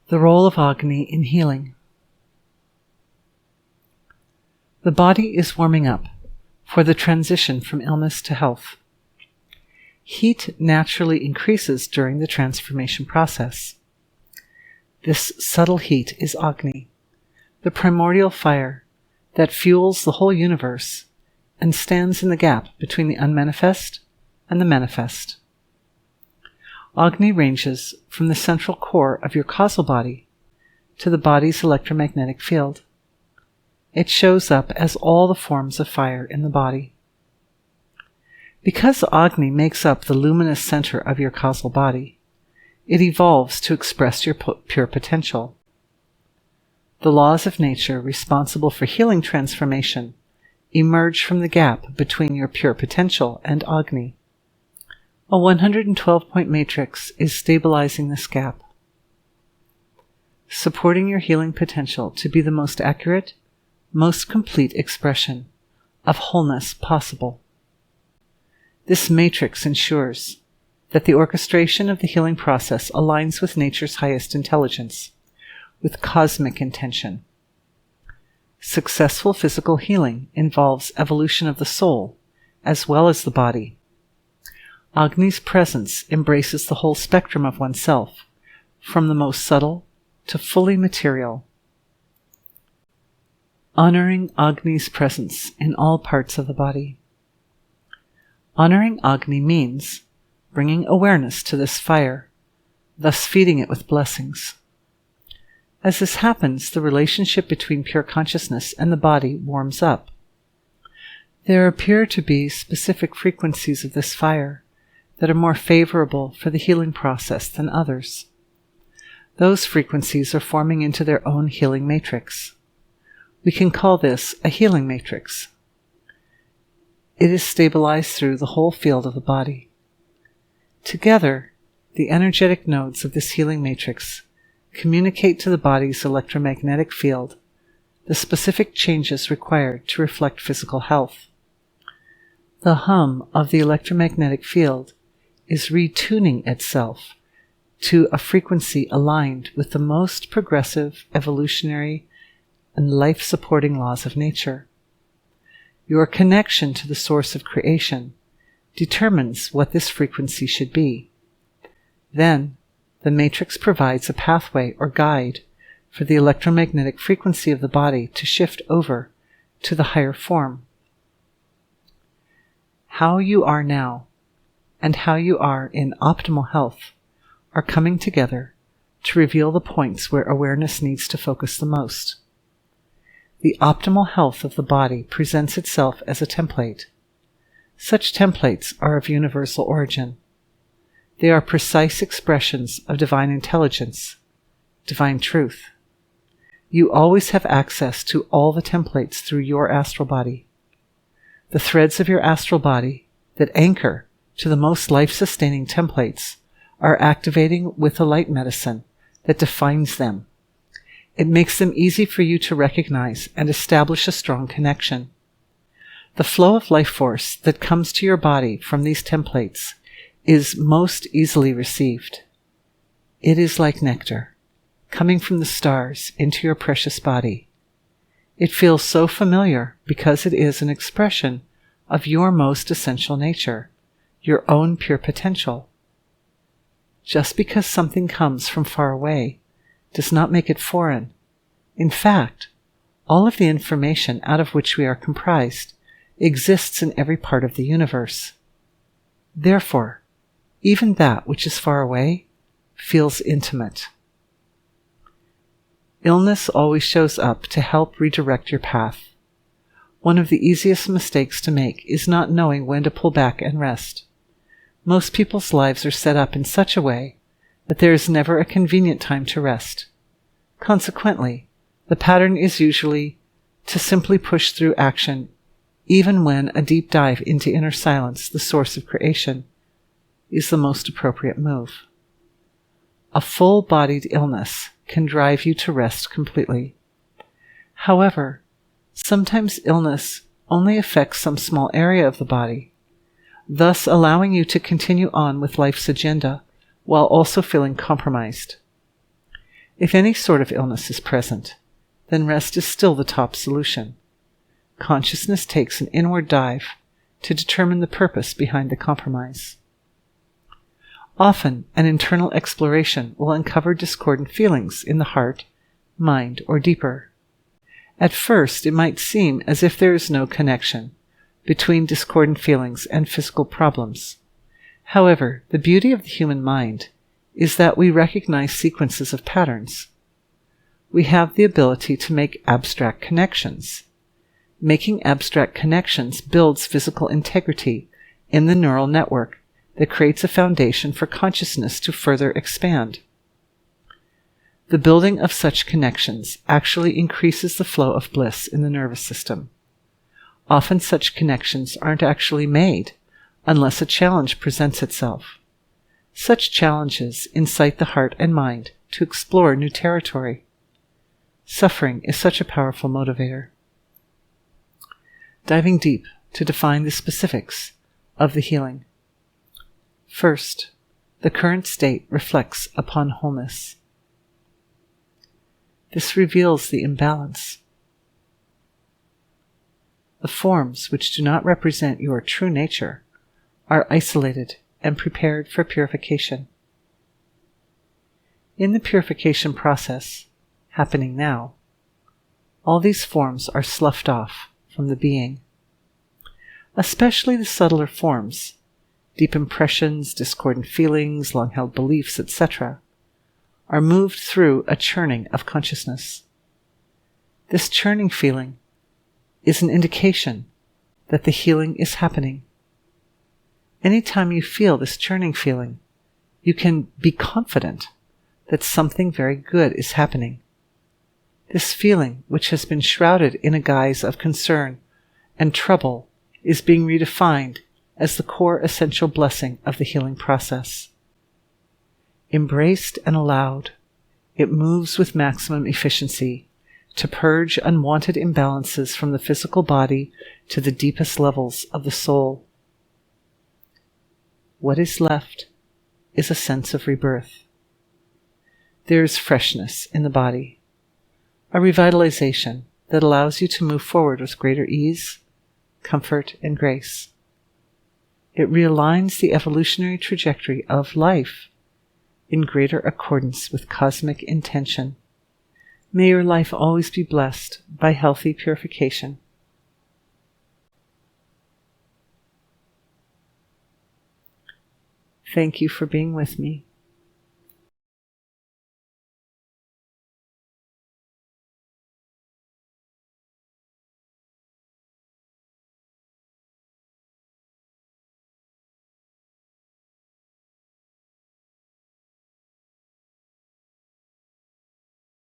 The role of Agni in healing. The body is warming up for the transition from illness to health. Heat naturally increases during the transformation process. This subtle heat is Agni, the primordial fire that fuels the whole universe and stands in the gap between the unmanifest and the manifest. Agni ranges from the central core of your causal body to the body's electromagnetic field. It shows up as all the forms of fire in the body. Because Agni makes up the luminous center of your causal body, it evolves to express your pure potential. The laws of nature responsible for healing transformation emerge from the gap between your pure potential and Agni. A 112-point matrix is stabilizing this gap, supporting your healing potential to be the most accurate, most complete expression of wholeness possible. This matrix ensures that the orchestration of the healing process aligns with nature's highest intelligence, with cosmic intention. Successful physical healing involves evolution of the soul as well as the body. Agni's presence embraces the whole spectrum of oneself, from the most subtle to fully material. Honoring Agni's presence in all parts of the body. Honoring Agni means bringing awareness to this fire, thus feeding it with blessings. As this happens, the relationship between pure consciousness and the body warms up. There appear to be specific frequencies of this fire that are more favorable for the healing process than others. Those frequencies are forming into their own healing matrix. We can call this a healing matrix. It is stabilized through the whole field of the body. Together, the energetic nodes of this healing matrix communicate to the body's electromagnetic field the specific changes required to reflect physical health. The hum of the electromagnetic field is retuning itself to a frequency aligned with the most progressive, evolutionary, and life-supporting laws of nature. Your connection to the source of creation determines what this frequency should be. Then, the matrix provides a pathway or guide for the electromagnetic frequency of the body to shift over to the higher form. How you are now and how you are in optimal health are coming together to reveal the points where awareness needs to focus the most. The optimal health of the body presents itself as a template. Such templates are of universal origin. They are precise expressions of divine intelligence, divine truth. You always have access to all the templates through your astral body. The threads of your astral body that anchor to the most life-sustaining templates are activating with the light medicine that defines them. It makes them easy for you to recognize and establish a strong connection. The flow of life force that comes to your body from these templates is most easily received. It is like nectar, coming from the stars into your precious body. It feels so familiar because it is an expression of your most essential nature, your own pure potential. Just because something comes from far away does not make it foreign. In fact, all of the information out of which we are comprised exists in every part of the universe. Therefore, even that which is far away feels intimate. Illness always shows up to help redirect your path. One of the easiest mistakes to make is not knowing when to pull back and rest. Most people's lives are set up in such a way that there is never a convenient time to rest. Consequently, the pattern is usually to simply push through action, even when a deep dive into inner silence, the source of creation, is the most appropriate move. A full-bodied illness can drive you to rest completely. However, sometimes illness only affects some small area of the body, thus allowing you to continue on with life's agenda while also feeling compromised. If any sort of illness is present, then rest is still the top solution. Consciousness takes an inward dive to determine the purpose behind the compromise. Often, an internal exploration will uncover discordant feelings in the heart, mind, or deeper. At first, it might seem as if there is no connection between discordant feelings and physical problems. However, the beauty of the human mind is that we recognize sequences of patterns. We have the ability to make abstract connections. Making abstract connections builds physical integrity in the neural network that creates a foundation for consciousness to further expand. The building of such connections actually increases the flow of bliss in the nervous system. Often such connections aren't actually made unless a challenge presents itself. Such challenges incite the heart and mind to explore new territory. Suffering is such a powerful motivator. Diving deep to define the specifics of the healing. First, the current state reflects upon wholeness. This reveals the imbalance. The forms which do not represent your true nature are isolated and prepared for purification. In the purification process, happening now, all these forms are sloughed off from the being. Especially the subtler forms, deep impressions, discordant feelings, long-held beliefs, etc., are moved through a churning of consciousness. This churning feeling is an indication that the healing is happening. Anytime you feel this churning feeling, you can be confident that something very good is happening. This feeling, which has been shrouded in a guise of concern and trouble, is being redefined as the core essential blessing of the healing process. Embraced and allowed, it moves with maximum efficiency to purge unwanted imbalances from the physical body to the deepest levels of the soul. What is left is a sense of rebirth. There is freshness in the body, a revitalization that allows you to move forward with greater ease, comfort, and grace. It realigns the evolutionary trajectory of life in greater accordance with cosmic intention. May your life always be blessed by healthy purification. Thank you for being with me.